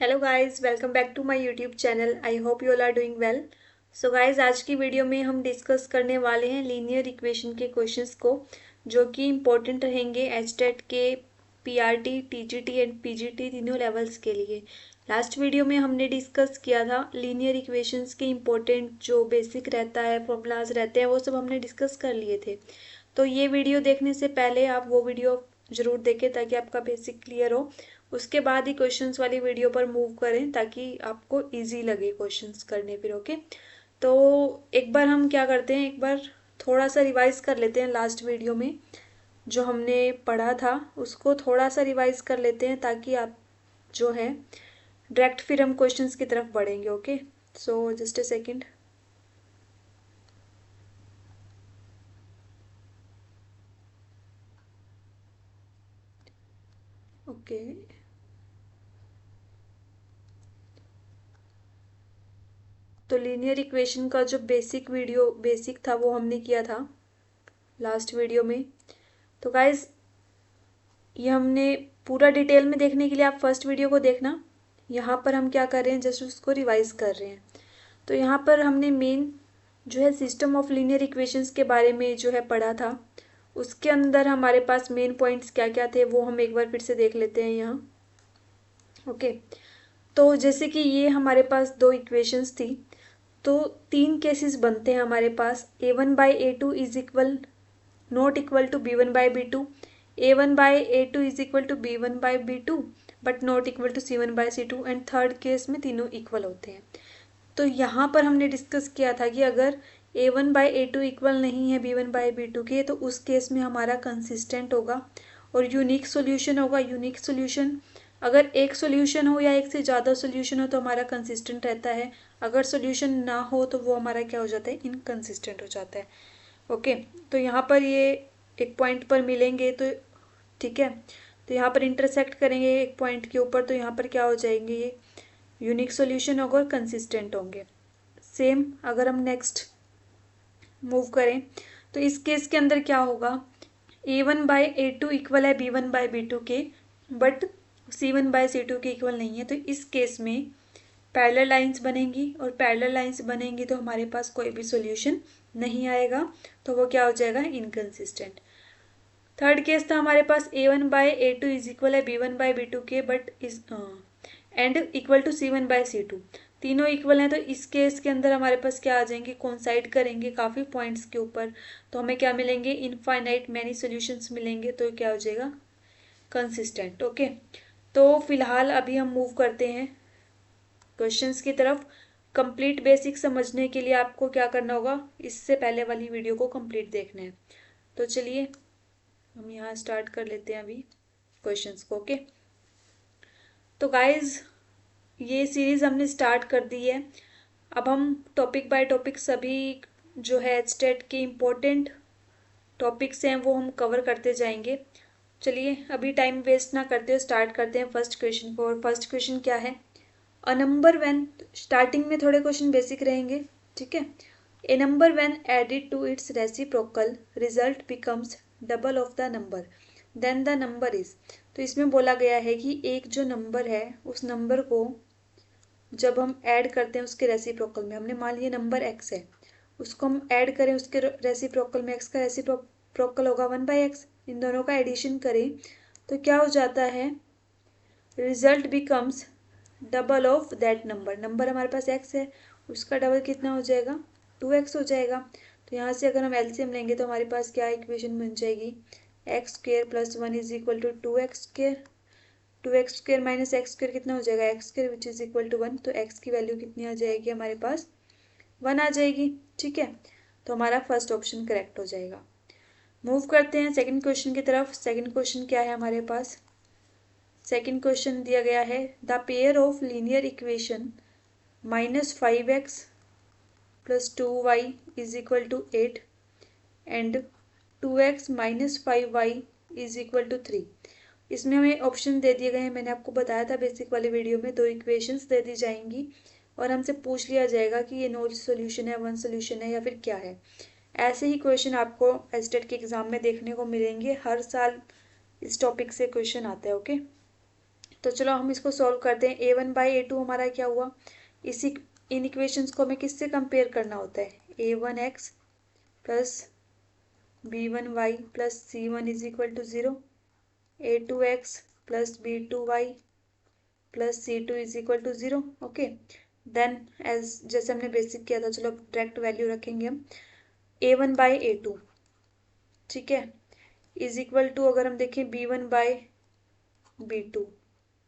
Hello guys, welcome back to my YouTube channel. I hope you all are doing well. So guys, आज की video में हम discuss करने वाले हैं लीनियर इक्वेशन के क्वेश्चंस को, जो कि इम्पोर्टेंट रहेंगे एचटेट के पीआरटी, टीजीटी एंड पीजीटी तीनों लेवल्स के लिए। लास्ट वीडियो में हमने डिस्कस किया था लीनियर इक्वेशंस के इम्पोर्टेंट जो बेसिक रहता है, फॉर्मूलाज रहते हैं, वो सब हमने डिस्कस कर लिए थे। तो ये वीडियो देखने से पहले आप वो वीडियो ज़रूर देखें ताकि आपका बेसिक क्लियर हो। उसके बाद ही क्वेश्चंस वाली वीडियो पर मूव करें ताकि आपको इजी लगे क्वेश्चंस करने फिर। ओके, तो एक बार हम क्या करते हैं, एक बार थोड़ा सा रिवाइज कर लेते हैं। लास्ट वीडियो में जो हमने पढ़ा था उसको थोड़ा सा रिवाइज कर लेते हैं ताकि आप जो है डायरेक्ट फिर हम क्वेश्चंस की तरफ बढ़ेंगे। Okay, so just a second. Okay, तो लीनियर इक्वेशन का जो बेसिक था वो हमने किया था लास्ट वीडियो में। तो गाइज, ये हमने पूरा डिटेल में देखने के लिए आप फर्स्ट वीडियो को देखना। यहाँ पर हम क्या कर रहे हैं, जस्ट उसको रिवाइज कर रहे हैं। तो यहाँ पर हमने मेन जो है सिस्टम ऑफ लीनियर इक्वेशंस के बारे में जो है पढ़ा था। उसके अंदर हमारे पास मेन पॉइंट्स क्या क्या थे वो हम एक बार फिर से देख लेते हैं यहाँ। ओके, तो जैसे कि ये हमारे पास दो इक्वेशंस थी, तो तीन केसेस बनते हैं हमारे पास। a1/a2 is equal not equal to b1/b2, a1/a2 is equal to b1/b2 but not equal to c1/c2, and third case में तीनों इक्वल होते हैं। तो यहाँ पर हमने डिस्कस किया था कि अगर a1/a2 इक्वल नहीं है b1/b2 के, तो उस केस में हमारा कंसिस्टेंट होगा और यूनिक सोल्यूशन होगा। यूनिक सोल्यूशन अगर एक सोल्यूशन हो या एक से ज़्यादा सोल्यूशन हो तो हमारा कंसिस्टेंट रहता है। अगर सोल्यूशन ना हो तो वो हमारा क्या हो जाता है, इनकंसिस्टेंट हो जाता है। ओके, तो यहाँ पर ये एक पॉइंट पर मिलेंगे तो ठीक है, तो यहाँ पर इंटरसेक्ट करेंगे एक पॉइंट के ऊपर, तो यहाँ पर क्या हो जाएंगे, ये यूनिक सॉल्यूशन होगा और कंसिस्टेंट होंगे। सेम अगर हम नेक्स्ट मूव करें तो इस केस के अंदर क्या होगा, a1/a2 इक्वल है b1/b2 के, बट c1/c2 के इक्वल नहीं है। तो इस केस में पैरेलल लाइंस बनेंगी, और पैरेलल लाइंस बनेंगी तो हमारे पास कोई भी सॉल्यूशन नहीं आएगा, तो वो क्या हो जाएगा, इनकंसिस्टेंट। थर्ड केस था हमारे पास a1/a2 इज इक्वल है b1/b2 के, बट इस एंड इक्वल टू c1/c2। तीनों इक्वल हैं, तो इस केस के अंदर हमारे पास क्या आ जाएंगे, कोइंसाइड करेंगे काफ़ी पॉइंट्स के ऊपर, तो हमें क्या मिलेंगे, इनफाइनाइट मैनी सॉल्यूशंस मिलेंगे, तो क्या हो जाएगा, कंसिस्टेंट। ओके, तो फिलहाल अभी हम मूव करते हैं क्वेश्चंस की तरफ। कंप्लीट बेसिक समझने के लिए आपको क्या करना होगा, इससे पहले वाली वीडियो को कंप्लीट देखना है। तो चलिए हम यहाँ स्टार्ट कर लेते हैं अभी क्वेश्चंस को। ओके, तो गाइज, ये सीरीज़ हमने स्टार्ट कर दी है। अब हम टॉपिक बाय टॉपिक सभी जो है एचटेट के इम्पोर्टेंट टॉपिक्स हैं वो हम कवर करते जाएंगे। चलिए अभी टाइम वेस्ट ना करते हुए स्टार्ट करते हैं फर्स्ट क्वेश्चन को। और फर्स्ट क्वेश्चन क्या है, अ नंबर व्हेन, स्टार्टिंग में थोड़े क्वेश्चन बेसिक रहेंगे, ठीक है। A number when added to its reciprocal result becomes double of the number then the number is. तो इसमें बोला गया है कि एक जो नंबर है उस नंबर को जब हम ऐड करते हैं उसके रेसिप्रोकल में, हमने मान लिया नंबर एक्स है, उसको हम ऐड करें उसके रेसिप्रोकल में, एक्स का रेसिप्रोकल होगा 1/x, इन दोनों का एडिशन करें तो क्या हो जाता है, result becomes double of that number. Number हमारे पास एक्स है, उसका डबल कितना हो जाएगा, 2x हो जाएगा। तो यहाँ से अगर हम एलसीएम लेंगे तो हमारे पास क्या इक्वेशन बन जाएगी, x² + 1 is equal to 2x², 2x² - x² कितना हो जाएगा, x² which is equal to 1। तो x की वैल्यू कितनी आ जाएगी, हमारे पास 1 आ जाएगी, ठीक है। तो हमारा फर्स्ट ऑप्शन करेक्ट हो जाएगा। मूव करते हैं सेकंड क्वेश्चन की तरफ। सेकंड क्वेश्चन क्या है हमारे पास, सेकंड क्वेश्चन दिया गया है, the pair of linear equation -5x + 2y is equal to 8 and 2x - 5y is equal to 3। इसमें हमें ऑप्शन दे दिए गए हैं, मैंने आपको बताया था बेसिक वाली वीडियो में, दो इक्वेशंस दे दी जाएंगी और हमसे पूछ लिया जाएगा कि ये नो सोल्यूशन है, वन सोल्यूशन है या फिर क्या है। ऐसे ही क्वेश्चन आपको एचटेट के एग्जाम में देखने को मिलेंगे, हर साल इस टॉपिक से क्वेश्चन आता है। ओके, तो चलो हम इसको सॉल्व करते हैं। a1/a2 हमारा क्या हुआ, इसी इन इक्वेशंस को हमें किससे कंपेयर करना होता है, a1x plus b1y plus c1 is equal to 0, a2x plus b2y plus c2 is equal to 0। Okay, then as जैसे हमने बेसिक किया था, चलो डायरेक्ट वैल्यू रखेंगे हम a1/a2, ठीक है, इज इक्वल टू अगर हम देखें b1/b2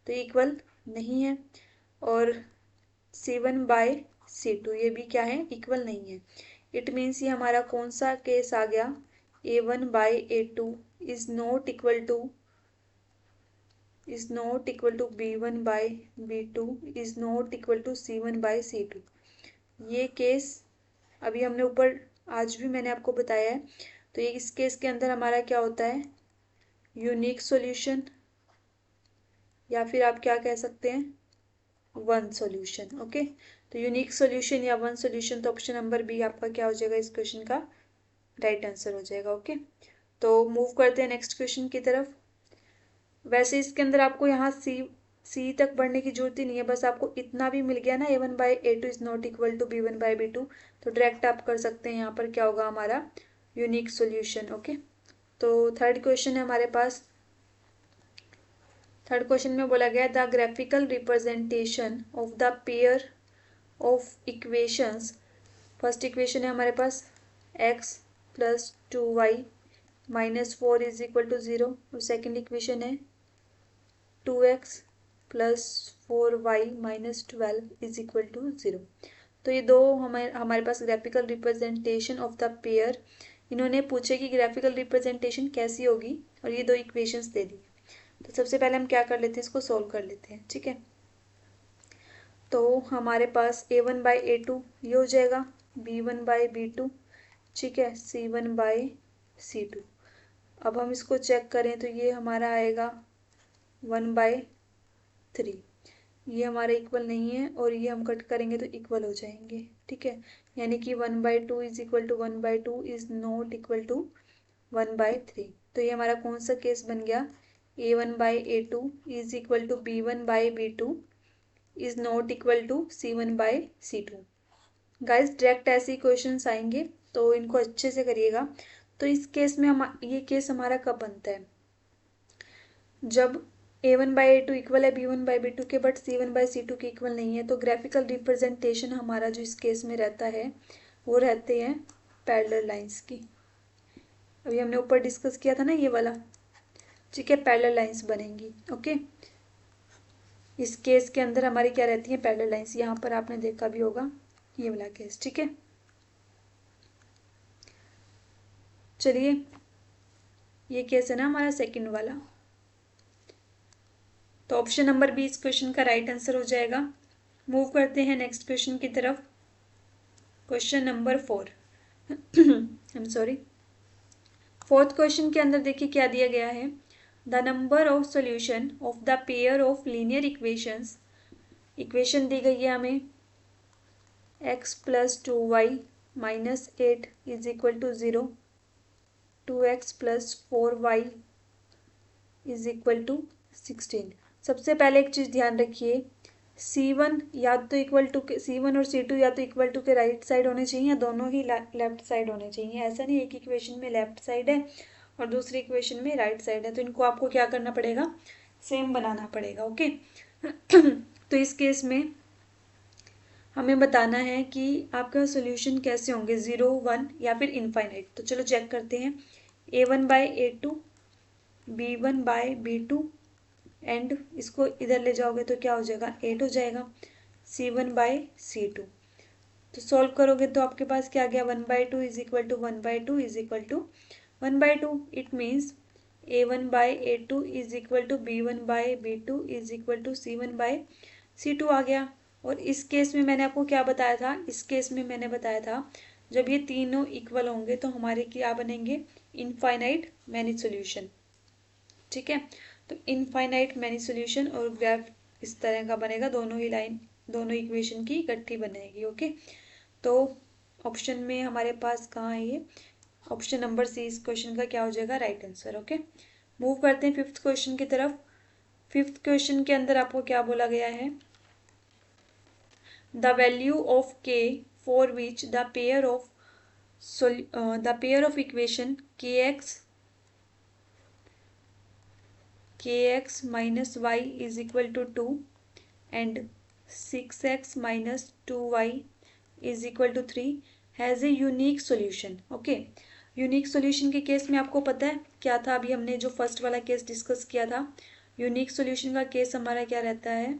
तो इक्वल नहीं है, और c1/c2 ये भी क्या है, इक्वल नहीं है। इट मीन्स ये हमारा कौन सा केस आ गया, a1/a2 is not equal to b1/b2 is not equal to c1/c2। ये केस अभी हमने ऊपर आज भी मैंने आपको बताया है। तो ये इस केस के अंदर हमारा क्या होता है, यूनिक सॉल्यूशन, या फिर आप क्या कह सकते हैं, वन सॉल्यूशन। ओके, तो यूनिक सॉल्यूशन या वन सॉल्यूशन, तो ऑप्शन नंबर बी आपका क्या हो जाएगा, इस क्वेश्चन का राइट आंसर हो जाएगा। ओके, तो मूव करते हैं नेक्स्ट क्वेश्चन की तरफ। वैसे इसके अंदर आपको यहाँ सी तक बढ़ने की जरूरत ही नहीं है, बस आपको इतना भी मिल गया ना, a1/a2 is not equal to b1/b2, तो डायरेक्ट आप कर सकते हैं। यहाँ पर क्या होगा हमारा यूनिक सॉल्यूशन। ओके, तो थर्ड क्वेश्चन है हमारे पास। थर्ड क्वेश्चन में बोला गया the graphical representation of the pair of equations. First equation है हमारे पास x plus 2y minus 4 is equal to 0, और सेकेंड इक्वेशन है 2x plus 4y minus 12 is equal to 0। तो ये दो हमारे पास graphical representation of the pair, इन्होंने पूछे कि ग्राफिकल रिप्रेजेंटेशन कैसी होगी, और ये दो इक्वेशंस दे दी। तो सबसे पहले हम क्या कर लेते हैं, इसको सोल्व कर लेते हैं। ठीक है, तो हमारे पास a1/a2 ये हो जाएगा, b1/b2, ठीक है, c1/c2। अब हम इसको चेक करें तो ये हमारा आएगा 1/3, ये हमारा इक्वल नहीं है, और ये हम कट करेंगे तो इक्वल हो जाएंगे। ठीक है, यानी कि 1/2 is equal to 1/2 is not equal to 1/3। तो ये हमारा कौन सा केस बन गया, a1/a2 is equal to b1/b2 is not equal to c1/c2। Guys direct ऐसे ही क्वेश्चंस आएंगे, तो इनको अच्छे से करिएगा। तो इस केस में हम ये केस हमारा कब बनता है, जब a1/a2 इक्वल है b1/b2 के, बट c1/c2 के इक्वल नहीं है। तो ग्राफिकल रिप्रेजेंटेशन हमारा जो इस केस में रहता है वो रहते हैं पैरेलल लाइंस की। अभी हमने ऊपर डिस्कस किया था ना ये वाला, ठीक है, पैरेलल लाइंस बनेंगी। ओके, इस केस के अंदर हमारी क्या रहती है, पैरेलल लाइंस। यहाँ पर आपने देखा भी होगा ये वाला केस। ठीक है, चलिए ये केस है ना हमारा सेकंड वाला, तो ऑप्शन नंबर बी इस क्वेश्चन का राइट आंसर हो जाएगा। मूव करते हैं नेक्स्ट क्वेश्चन की तरफ। Question number 4 I am sorry, fourth question के अंदर देखिए क्या दिया गया है, the number of solution of the pair of linear equations. Equation दी गई है हमें x plus 2y minus 8 is equal to 0, 2x plus 4y is equal to 16। सबसे पहले एक चीज़ ध्यान रखिए, C1 या तो इक्वल टू के, C1 और C2 या तो इक्वल टू के राइट साइड होने चाहिए, या दोनों ही लेफ्ट साइड होने चाहिए। ऐसा नहीं एक इक्वेशन में लेफ्ट साइड है और दूसरी इक्वेशन में राइट साइड है, तो इनको आपको क्या करना पड़ेगा, सेम बनाना पड़ेगा। ओके तो इस केस में हमें बताना है कि आपका सोल्यूशन कैसे होंगे, 0, 1 या फिर इनफाइनाइट। तो चलो चेक करते हैं, a1/a2 b1/b2 एंड इसको इधर ले जाओगे तो क्या हो जाएगा, 8 हो जाएगा, c1/c2। तो सॉल्व करोगे तो आपके पास क्या आ गया, 1/2 is equal to 1/2 is equal to 1/2। It means a1/a2 is equal to b1/b2 is equal to c1/c2 आ गया। और इस केस में मैंने आपको क्या बताया था, इस केस में मैंने बताया था जब ये तीनों इक्वल होंगे तो हमारे क्या बनेंगे, इनफाइनाइट मैनी सॉल्यूशन। ठीक है, तो इनफाइनाइट मैनी सॉल्यूशन और ग्राफ इस तरह का बनेगा, दोनों ही लाइन दोनों इक्वेशन की इकट्ठी बनेगी। ओके, तो ऑप्शन में हमारे पास कहाँ है ये, ऑप्शन नंबर सी इस क्वेश्चन का क्या हो जाएगा, राइट आंसर। ओके, मूव करते हैं फिफ्थ क्वेश्चन की तरफ। 5th क्वेश्चन के अंदर आपको क्या बोला गया है, the value of K for which the pair of equation kx minus y is equal to 2 and 6x minus 2y is equal to 3 has a unique solution. Okay, unique solution के case में आपको पता है क्या था, अभी हमने जो फर्स्ट वाला केस डिस्कस किया था, यूनिक सोल्यूशन का केस हमारा क्या रहता है,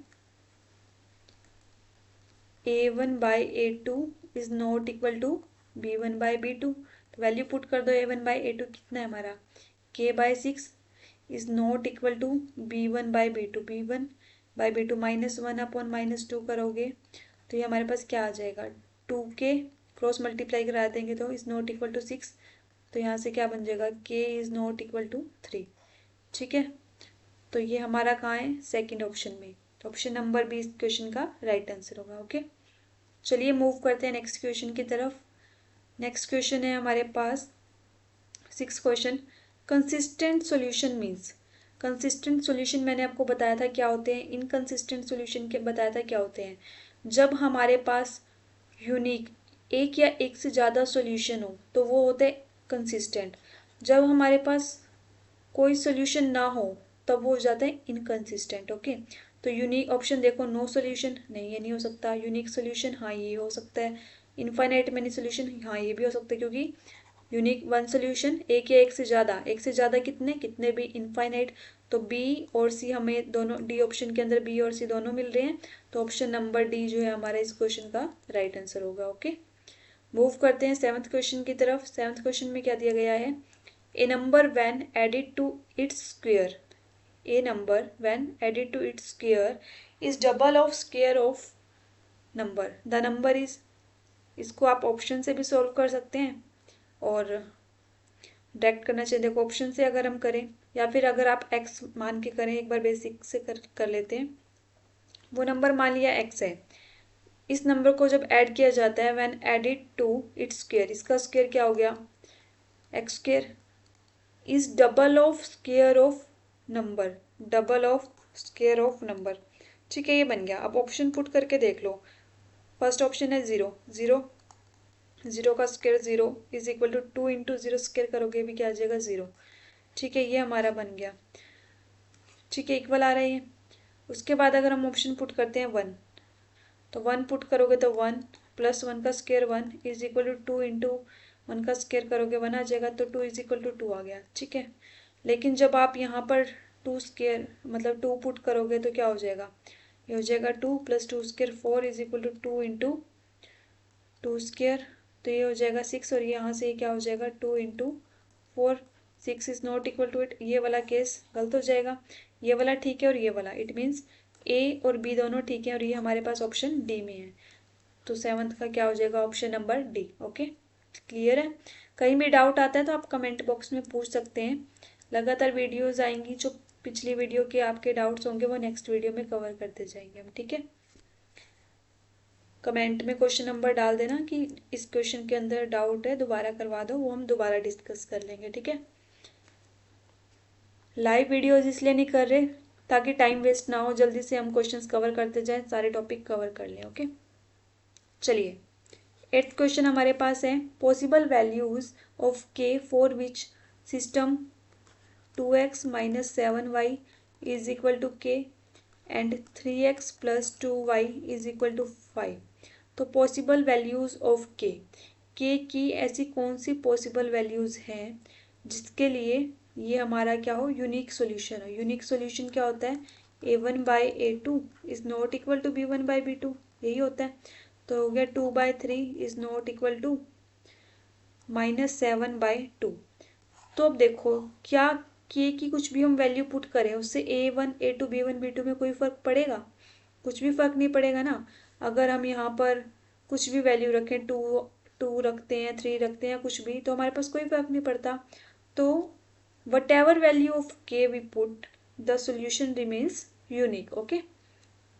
a1/a2 is not equal to b1/b2। तो वैल्यू पुट कर दो, a1/a2 कितना है हमारा, k/6 is not equal to b1/b2, b1/b2 -1/-2 करोगे तो ये हमारे पास क्या आ जाएगा, 2k क्रॉस मल्टीप्लाई करा देंगे तो इज नॉट इक्वल टू 6, तो यहाँ से क्या बन जाएगा, k is not equal to 3। ठीक है, तो ये हमारा कहाँ है, सेकंड ऑप्शन में, तो ऑप्शन नंबर बी इस क्वेश्चन का राइट आंसर होगा। ओके, चलिए मूव करते हैं नेक्स्ट क्वेश्चन की तरफ। नेक्स्ट क्वेश्चन है हमारे पास 6th question, consistent solution means. Consistent solution मैंने आपको बताया था क्या होते हैं, इनकंसिस्टेंट सॉल्यूशन के बताया था क्या होते हैं, जब हमारे पास यूनिक एक या एक से ज़्यादा सॉल्यूशन हो तो वो होते हैं कंसिस्टेंट, जब हमारे पास कोई सॉल्यूशन ना हो तब वो हो जाता है इनकंसिस्टेंट। ओके, तो यूनिक ऑप्शन देखो, नो सॉल्यूशन नहीं, ये नहीं हो सकता, यूनिक सॉल्यूशन हाँ ये हो सकता है, इनफाइनाइट मैनी सॉल्यूशन हाँ ये भी हो सकता है, क्योंकि यूनिक वन सॉल्यूशन एक या एक से ज़्यादा कितने भी इनफाइनाइट, तो बी और सी हमें दोनों, डी ऑप्शन के अंदर बी और सी दोनों मिल रहे हैं, तो ऑप्शन नंबर डी जो है हमारा इस क्वेश्चन का राइट आंसर होगा। ओके, मूव करते हैं 7th क्वेश्चन की तरफ। 7th क्वेश्चन में क्या दिया गया है, a number when added to its square, a number when added to its square is double of square of number, the number is, इसको आप ऑप्शन से भी सॉल्व कर सकते हैं और डायरेक्ट करना चाहिए। देखो ऑप्शन से अगर हम करें या फिर अगर आप x मान के करें, एक बार बेसिक से कर लेते हैं, वो नंबर मान लिया x है, इस नंबर को जब ऐड किया जाता है when added to its square, इसका स्क्वायर क्या हो गया, x square is double of square of number, double of square of number. ठीक है, ये बन गया। अब ऑप्शन पुट करके देख लो, फर्स्ट ऑप्शन है 0, 0 का square 0 is equal to 2 into 0 square करोगे भी क्या आ जाएगा 0। ठीक है, ये हमारा बन गया। ठीक है, इक्वल आ रही है। उसके बाद अगर हम ऑप्शन पुट करते हैं 1, तो 1 पुट करोगे तो 1 प्लस 1 का square 1 is equal to 2 into 1 का स्क्वायर करोगे 1 आ जाएगा, तो 2 इज इक्वल टू 2 आ गया। ठीक है, लेकिन जब आप यहाँ पर 2 स्क्वायर मतलब 2 पुट करोगे तो क्या हो जाएगा, ये हो जाएगा 2 plus 2 square 4 is equal to 2 into 2 square, तो ये हो जाएगा 6, और यहाँ से क्या हो जाएगा 2 into 4, 6 is not equal to 8, ये वाला केस गलत हो जाएगा, ये वाला ठीक है और ये वाला, इट मीन्स ए और बी दोनों ठीक है और ये हमारे पास ऑप्शन डी में है, तो 7th का क्या हो जाएगा, option number D. Okay, clear है। कहीं भी डाउट आता है तो आप कमेंट बॉक्स में पूछ सकते हैं, लगातार वीडियोस आएंगी, जो पिछली वीडियो के आपके डाउट्स होंगे वो नेक्स्ट वीडियो में कवर करते जाएंगे हम। ठीक है, कमेंट में क्वेश्चन नंबर डाल देना कि इस क्वेश्चन के अंदर डाउट है, दोबारा करवा दो, वो हम दोबारा डिस्कस कर लेंगे। ठीक है, लाइव वीडियोज इसलिए नहीं कर रहे ताकि टाइम वेस्ट ना हो, जल्दी से हम क्वेश्चंस कवर करते जाएं, सारे टॉपिक कवर कर लें। ओके, चलिए 8th क्वेश्चन हमारे पास है, possible values of K for which system 2x minus 7y is equal to K and 3x plus 2y is equal to 5। तो पॉसिबल वैल्यूज ऑफ के की ऐसी कौन सी पॉसिबल वैल्यूज हैं जिसके लिए ये हमारा क्या हो, यूनिक सॉल्यूशन हो। यूनिक सॉल्यूशन क्या होता है, a1/a2 is not equal to b1/b2, यही होता है। तो हो गया 2/3 इज नॉट इक्वल टू -7/2। तो अब देखो क्या के की कुछ भी हम वैल्यू पुट करें उससे a1 a2 b1 b2 में कोई फर्क पड़ेगा, कुछ भी फर्क नहीं पड़ेगा ना। अगर हम यहाँ पर कुछ भी वैल्यू रखें, 2 रखते हैं, 3 रखते हैं, कुछ भी, तो हमारे पास कोई फर्क नहीं पड़ता। तो whatever value of k we put the solution remains unique। Okay,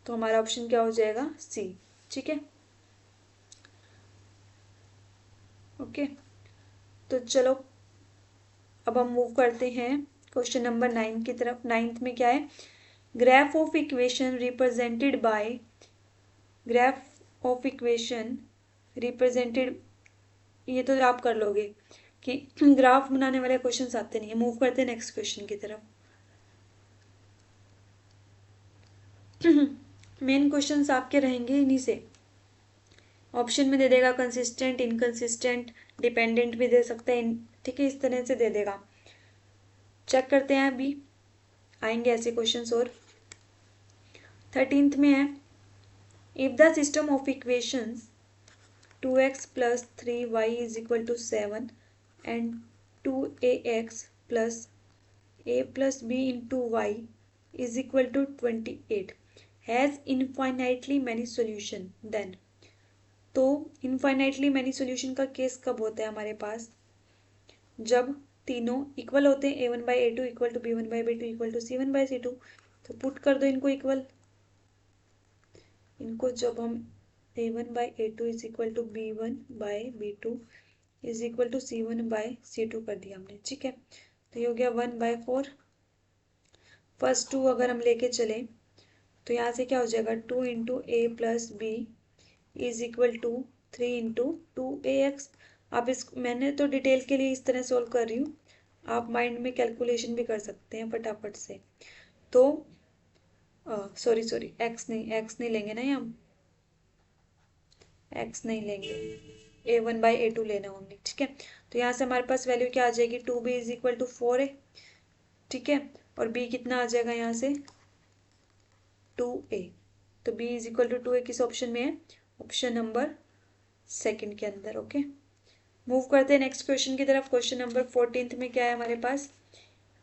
तो हमारा ऑप्शन क्या हो जाएगा, सी। ठीक है, ओके, तो चलो अब हम मूव करते हैं क्वेश्चन नंबर 9 की तरफ। 9th में क्या है, graph of equation represented by, graph of equation represented, ये तो आप कर लोगे कि ग्राफ बनाने वाले क्वेश्चन आते नहीं है। मूव करते हैं नेक्स्ट क्वेश्चन की तरफ। मेन क्वेश्चंस आपके रहेंगे इन्हीं से। ऑप्शन में दे देगा कंसिस्टेंट, इनकंसिस्टेंट, डिपेंडेंट भी दे सकता है, ठीक है, इस तरह से दे देगा। चेक करते हैं, अभी आएंगे ऐसे क्वेश्चंस। और 13th में है, if the system of equations 2x plus 3y is equal to 7 and 2ax plus a plus b into y is equal to 28 has infinitely many solution, then, तो इनफाइनाइटली मैनी सोल्यूशन का case कब होता है हमारे पास? जब तीनों equal होते हैं, a1 by a2 equal to b1 by b2 equal to c1 by c2। तो पुट कर दो इनको इक्वल, इनको जब हम a1 by a2 is equal to b1 by b2 is equal to c1 by c2 कर दिया हमने, ठीक है। तो ये हो गया 1/4। फर्स्ट 2 अगर हम लेके चले तो यहाँ से क्या हो जाएगा, 2 into a plus b is equal to 3 into 2ax। आप इस, मैंने तो डिटेल के लिए इस तरह सोल्व कर रही हूँ, आप माइंड में कैलकुलेशन भी कर सकते हैं फटाफट से। तो सॉरी एक्स नहीं लेंगे ना, हम एक्स नहीं लेंगे, a1 by a2 लेना होंगे, ठीक है। तो यहाँ से हमारे पास वैल्यू क्या आ जाएगी, 2b इज इक्वल टू 4 है, ठीक है। और b कितना आ जाएगा यहाँ से 2a। तो b is equal to 2a किस ऑप्शन में है, ऑप्शन नंबर सेकंड के अंदर। ओके, मूव करते हैं नेक्स्ट क्वेश्चन की तरफ। क्वेश्चन नंबर 14th में क्या है हमारे पास,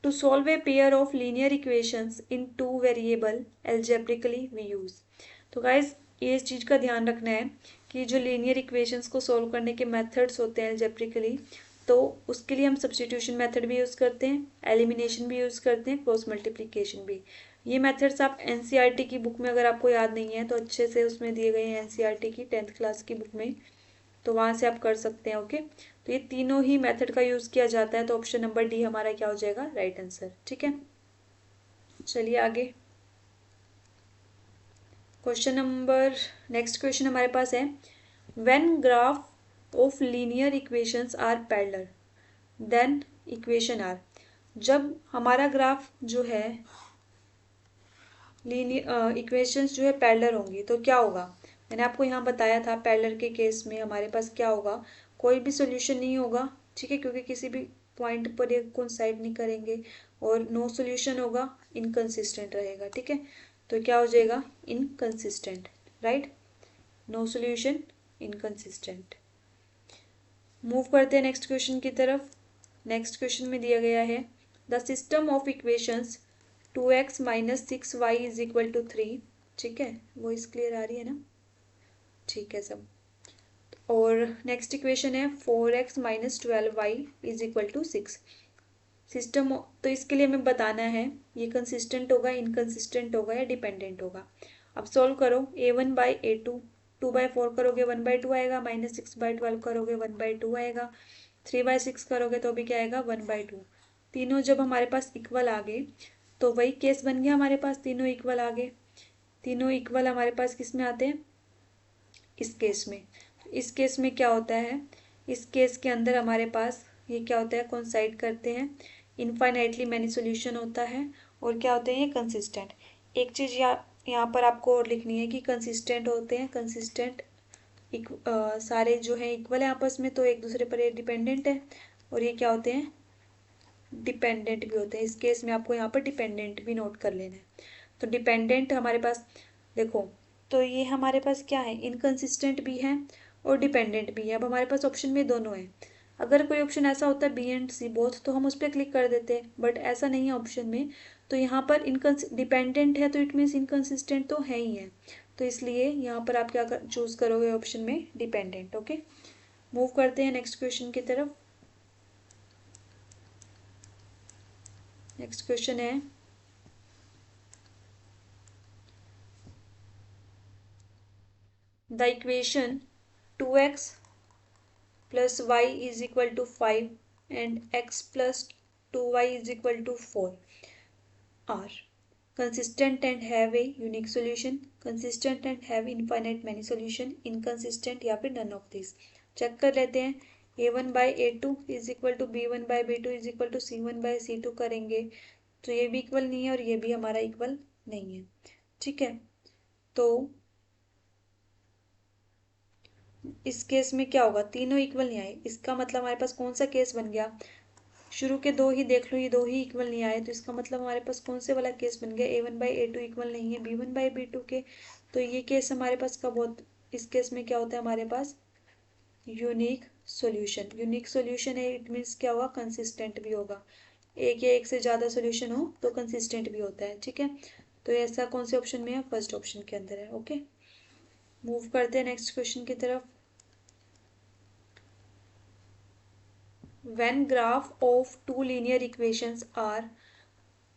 to solve a pair of linear equations in 2 variable algebraically we use. तो गाइज ये इस चीज़ का ध्यान रखना है कि जो लीनियर इक्वेशंस को सॉल्व करने के मेथड्स होते हैं एल्जेब्रिकली, तो उसके लिए हम सब्स्टिट्यूशन मेथड भी यूज़ करते हैं, एलिमिनेशन भी यूज़ करते हैं, क्रॉस मल्टीप्लिकेशन भी। ये मेथड्स आप एनसीईआरटी की बुक में, अगर आपको याद नहीं है तो अच्छे से उसमें दिए गए हैं, एनसीईआरटी की 10th क्लास की बुक में, तो वहाँ से आप कर सकते हैं। ओके, तो ये तीनों ही मेथड का यूज़ किया जाता है। तो ऑप्शन नंबर डी हमारा क्या हो जाएगा, राइट आंसर, ठीक है। चलिए आगे, क्वेश्चन नंबर, नेक्स्ट क्वेश्चन हमारे पास है, when graph of linear equations are parallel then equation are. जब हमारा ग्राफ जो है लीनियर इक्वेशंस जो है पैरेलल होंगी तो क्या होगा, मैंने आपको यहाँ बताया था पैरेलल के केस में हमारे पास क्या होगा, कोई भी सोल्यूशन नहीं होगा, ठीक है, क्योंकि किसी भी पॉइंट पर ये कोइंसाइड नहीं करेंगे, और नो सोल्यूशन होगा, इनकंसिस्टेंट रहेगा, ठीक है। तो क्या हो जाएगा, inconsistent, right, no solution, inconsistent. Move करते हैं नेक्स्ट क्वेश्चन की तरफ। नेक्स्ट क्वेश्चन में दिया गया है, the system of equations 2x minus 6y is equal to 3, ठीक है, वॉइस क्लियर आ रही है ना, ठीक है सब। और नेक्स्ट इक्वेशन है 4x minus 12y is equal to 6। System, तो इसके लिए हमें बताना है ये कंसिस्टेंट होगा, इनकंसिस्टेंट होगा या डिपेंडेंट होगा। अब सॉल्व करो, a1 बाई a2, 2/4 करोगे 1/2 आएगा, माइनस 6/12 करोगे 1/2 आएगा, 3/6 करोगे तो भी क्या आएगा 1/2। तीनों जब हमारे पास इक्वल आ गए तो वही केस बन गया हमारे पास, तीनों इक्वल आ गए। तीनों इक्वल हमारे पास किस में आते हैं, इस केस में। इस केस में क्या होता है, इस केस के अंदर हमारे पास ये क्या होता है, कोइंसाइड करते हैं, इनफाइनाइटली मैनी सोल्यूशन होता है, और क्या होते हैं ये कंसिस्टेंट। एक चीज़ यहाँ पर आपको और लिखनी है कि कंसिस्टेंट होते हैं, कंसिस्टेंट सारे जो है इक्वल है आपस में, तो एक दूसरे पर ये डिपेंडेंट है, और ये क्या होते हैं, डिपेंडेंट भी होते हैं। इस केस में आपको यहाँ पर डिपेंडेंट भी नोट कर लेना है। तो डिपेंडेंट हमारे पास देखो, तो ये हमारे पास क्या है, इनकंसिस्टेंट भी है और डिपेंडेंट भी है। अब हमारे पास ऑप्शन में दोनों है। अगर कोई ऑप्शन ऐसा होता है बी एंड सी बोथ, तो हम उस पर क्लिक कर देते हैं, बट ऐसा नहीं है ऑप्शन में। तो यहाँ पर डिपेंडेंट है तो इट मीन्स इनकंसिस्टेंट तो है ही है, तो इसलिए यहाँ पर आप क्या चूज करोगे, ऑप्शन में डिपेंडेंट। ओके, मूव करते हैं नेक्स्ट क्वेश्चन की तरफ। नेक्स्ट क्वेश्चन है, the equation 2x plus y is equal to 5 and x plus 2y is equal to 4 are consistent and have a unique solution, consistent and have infinite many solution, inconsistent या फिर none of these। Check कर लेते हैं। a1 by a2 is equal to b1 by b2 is equal to c1 by c2 करेंगे तो ये भी equal नहीं है और ये भी हमारा इक्वल नहीं है। ठीक है, तो इस केस में क्या होगा, तीनों इक्वल नहीं आए, इसका मतलब हमारे पास कौन सा केस बन गया, शुरू के दो ही देख लो, ये दो ही इक्वल नहीं आए तो इसका मतलब हमारे पास कौन से वाला केस बन गया, a1 by a2 इक्वल नहीं है b1 by b2 के। तो ये केस हमारे पास कब होता, इस केस में क्या होता है हमारे पास यूनिक सॉल्यूशन। यूनिक सॉल्यूशन है, इट मीन्स क्या होगा, कंसिस्टेंट भी होगा। एक या एक से ज़्यादा सॉल्यूशन हो तो कंसिस्टेंट भी होता है। ठीक है, तो ऐसा कौन से ऑप्शन में है, फर्स्ट ऑप्शन के अंदर है। ओके, मूव करते हैं नेक्स्ट क्वेश्चन की तरफ। When graph of two linear equations are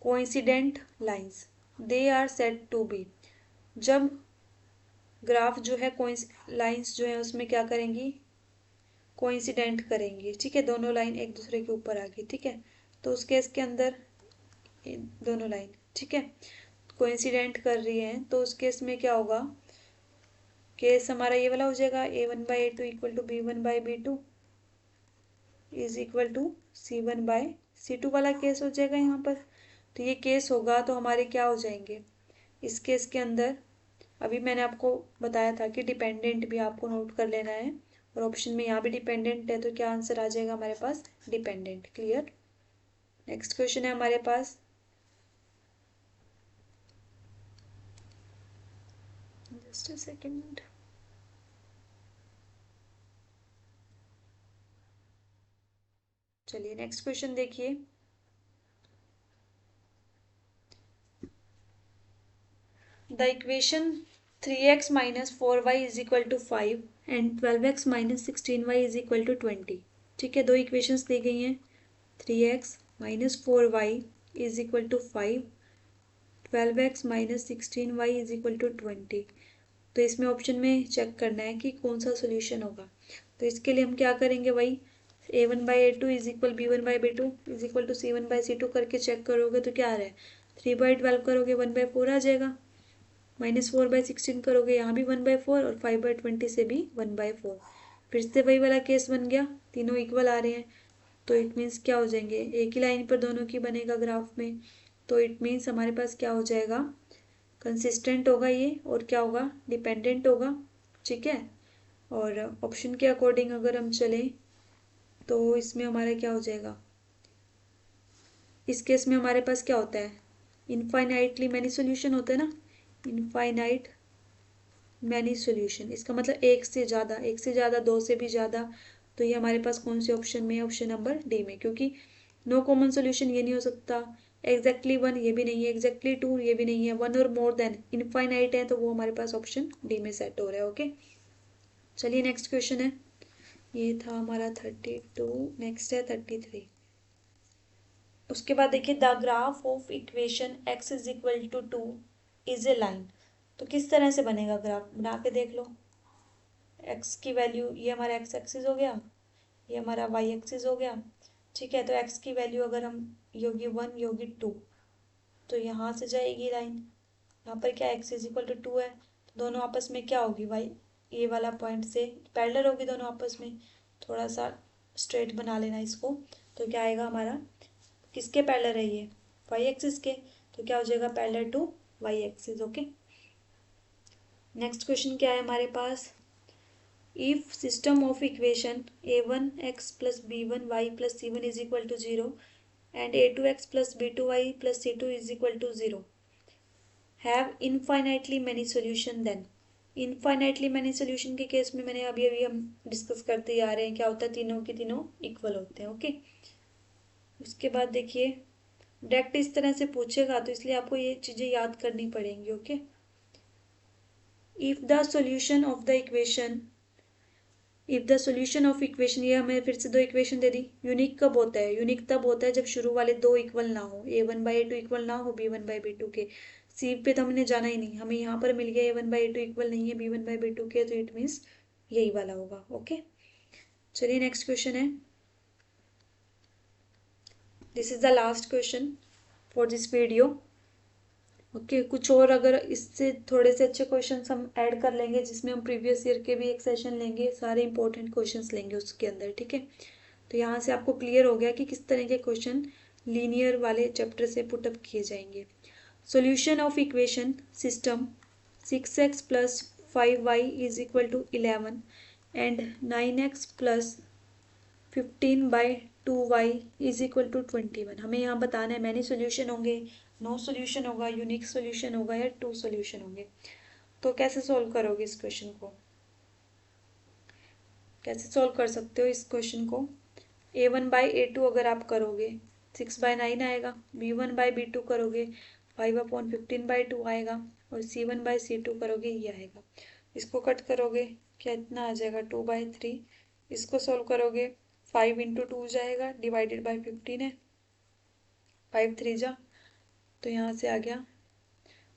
coincident lines, they are said to be। जब ग्राफ जो है लाइंस जो है उसमें क्या करेंगी, कोइंसिडेंट करेंगी। ठीक है, दोनों लाइन एक दूसरे के ऊपर आ गई। ठीक है, तो उस केस के अंदर दोनों लाइन, ठीक है, कोइंसिडेंट कर रही हैं तो उस केस में क्या होगा, केस हमारा ये वाला हो जाएगा a1 by a2 equal to b1 by b2 is equal to c1 by c2 वाला केस हो जाएगा यहाँ पर। तो ये केस होगा तो हमारे क्या हो जाएंगे, इस केस के अंदर अभी मैंने आपको बताया था कि डिपेंडेंट भी आपको नोट कर लेना है और ऑप्शन में यहाँ भी डिपेंडेंट है तो क्या आंसर आ जाएगा हमारे पास, डिपेंडेंट। क्लियर। नेक्स्ट क्वेश्चन है हमारे पास, जस्ट अ सेकंड। चलिए नेक्स्ट क्वेश्चन देखिए। The equation 3x minus 4y is equal to 5 and 12x minus 16y is equal to 20। ठीक है, दो इक्वेशंस दी गई हैं, 3x minus 4y is equal to 5, 12x minus 16y is equal to 20। तो इसमें option में check करना है कि कौन सा सोल्यूशन होगा। तो इसके लिए हम क्या करेंगे भाई, a1 by a2 is equal b1 by b2 is equal to c1 by c2 करके चेक करोगे तो क्या आ रहा है, 3/12 करोगे 1/4 आ जाएगा, -4/16 करोगे यहाँ भी 1/4 और 5/20 से भी 1/4। फिर से वही वाला केस बन गया, तीनों इक्वल आ रहे हैं तो इट मीन्स क्या हो जाएंगे, एक ही लाइन पर दोनों की बनेगा ग्राफ में, तो इट मीन्स हमारे पास क्या हो जाएगा, कंसिस्टेंट होगा ये और क्या होगा, डिपेंडेंट होगा। ठीक है, और ऑप्शन के अकॉर्डिंग अगर हम चलें तो इसमें हमारा क्या हो जाएगा, इस केस में हमारे पास क्या होता है, इनफाइनाइटली मैनी सोल्यूशन होता है ना, इनफाइनाइट मैनी सोल्यूशन, इसका मतलब एक से ज़्यादा, दो से भी ज़्यादा। तो ये हमारे पास कौन से ऑप्शन में है, ऑप्शन नंबर डी में, क्योंकि नो कॉमन सोल्यूशन ये नहीं हो सकता, एग्जैक्टली वन ये भी नहीं है, एग्जैक्टली टू ये भी नहीं है, वन और मोर देन इनफाइनाइट है तो वो हमारे पास ऑप्शन डी में सेट हो रहा है। ओके, चलिए नेक्स्ट क्वेश्चन है, ये था हमारा 32, नेक्स्ट है 33। उसके बाद देखिए, the graph of equation x is equal to 2 is a line. तो किस तरह से बनेगा ग्राफ, बना के देख लो। x की वैल्यू, ये हमारा x एक्सिस हो गया, ये हमारा y एक्सिस हो गया। ठीक है, तो x की वैल्यू अगर हम योगी 1 योगी 2 तो यहाँ से जाएगी लाइन, यहाँ पर क्या x इज इक्वल टू 2 है तो दोनों आपस में क्या होगी भाई, ये वाला पॉइंट से पैरेलल होगी दोनों आपस में। थोड़ा सा स्ट्रेट बना लेना इसको, तो क्या आएगा हमारा, किसके पैरेलल है ये, y एक्सिस के, तो क्या हो जाएगा parallel to y axis. Okay, next question क्या है हमारे पास, if system of equation a1x plus b1y plus c1 is equal to 0 and a2x plus b2y plus c2 is equal to 0 have infinitely many solution, then infinitely many solution के case में मैंने अभी अभी हम डिस्कस करते आ रहे हैं क्या होता है, तीनों के तीनों इक्वल होते हैं। ओके, उसके बाद देखिए, डायरेक्ट इस तरह से पूछेगा तो इसलिए आपको ये चीज़ें याद करनी पड़ेंगी। Okay, if the solution of the equation, if the solution of equation, ये हमें फिर से दो इक्वेशन दे दी, यूनिक कब होता है, यूनिक तब होता है जब शुरू वाले दो इक्वल ना हो, a1 by a2 इक्वल ना हो b1 by b2 के। सी पे तो हमने जाना ही नहीं, हमें यहाँ पर मिल गया a1 by a2 इक्वल नहीं है b1 by b2 के, तो इट मीन्स यही वाला होगा। ओके, चलिए नेक्स्ट क्वेश्चन है, this is the last question for this video. Okay कुछ और अगर इससे थोड़े से अच्छे क्वेश्चंस हम ऐड कर लेंगे, जिसमें हम प्रीवियस ईयर के भी एक सेशन लेंगे, सारे इंपॉर्टेंट क्वेश्चंस लेंगे उसके अंदर, ठीक है। तो यहाँ से आपको क्लियर हो गया कि किस तरह के क्वेश्चन लीनियर वाले चैप्टर से पुटअप किए जाएंगे। Solution of equation system 6x plus 5y is equal to 11 and 9x plus 15/2y is equal to 21। हमें यहाँ बताना है मैनी सोल्यूशन होंगे, नो सोल्यूशन होगा, यूनिक सोल्यूशन होगा या टू सोल्यूशन होंगे। तो कैसे सोल्व करोगे इस क्वेश्चन को, कैसे सोल्व कर सकते हो इस क्वेश्चन को। a1/a2 अगर आप करोगे 6/9 आएगा, b1/b2 करोगे 5/15/2 आएगा, और c1/c2 करोगे ये आएगा। इसको कट करोगे क्या इतना आ जाएगा 2/3। इसको सोल्व करोगे 5 × 2 जाएगा, डिवाइडेड बाई 15 है, 5 3 जा, तो यहाँ से आ गया।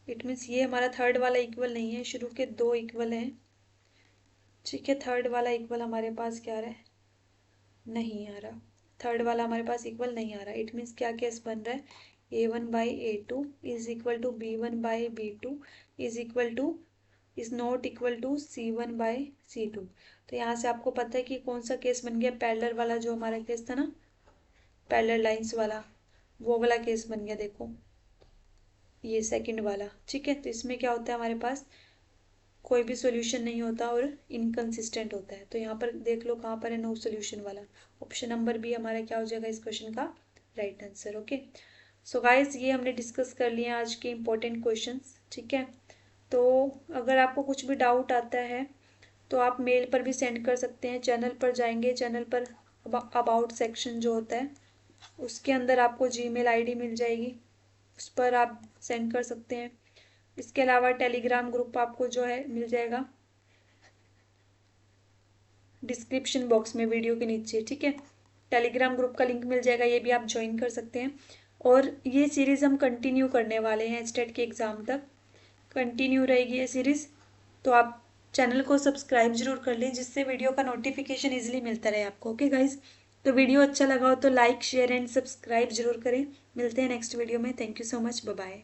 इट मीन्स ये हमारा थर्ड वाला इक्वल नहीं है, शुरू के दो इक्वल हैं, ठीक है। थर्ड वाला इक्वल हमारे पास क्या आ रहा है, नहीं आ रहा, थर्ड वाला हमारे पास इक्वल नहीं आ रहा। इट मीन्स क्या केस बन रहा है, a1/a2 is equal to b1/b2 is equal to is not equal to c1/c2। तो यहाँ से आपको पता है कि कौन सा केस बन गया, पैरेलल वाला जो हमारा केस था ना, पैरेलल लाइंस वाला, वो वाला केस बन गया। देखो ये सेकंड वाला, ठीक है। तो इसमें क्या होता है, हमारे पास कोई भी सॉल्यूशन नहीं होता और इनकंसिस्टेंट होता है। तो यहाँ पर देख लो कहाँ पर है नो सॉल्यूशन वाला, ऑप्शन नंबर बी हमारा क्या हो जाएगा इस क्वेश्चन का right answer. Okay so guys ये हमने डिस्कस कर लिए आज के इम्पोर्टेंट क्वेश्चंस, ठीक है। तो अगर आपको कुछ भी डाउट आता है तो आप मेल पर भी सेंड कर सकते हैं। चैनल पर जाएंगे, चैनल पर अबाउट सेक्शन जो होता है उसके अंदर आपको जीमेल आईडी मिल जाएगी, उस पर आप सेंड कर सकते हैं। इसके अलावा टेलीग्राम ग्रुप आपको जो है मिल जाएगा डिस्क्रिप्शन बॉक्स में वीडियो के नीचे, ठीक है। टेलीग्राम ग्रुप का लिंक मिल जाएगा, ये भी आप ज्वाइन कर सकते हैं। और ये सीरीज़ हम कंटिन्यू करने वाले हैं स्टेट के एग्ज़ाम तक, कंटिन्यू रहेगी ये सीरीज़। तो आप चैनल को सब्सक्राइब जरूर कर लें, जिससे वीडियो का नोटिफिकेशन इजीली मिलता रहे आपको। ओके गाइज, तो वीडियो अच्छा लगा हो तो लाइक शेयर एंड सब्सक्राइब जरूर करें। मिलते हैं नेक्स्ट वीडियो में। Thank you so much, bye bye.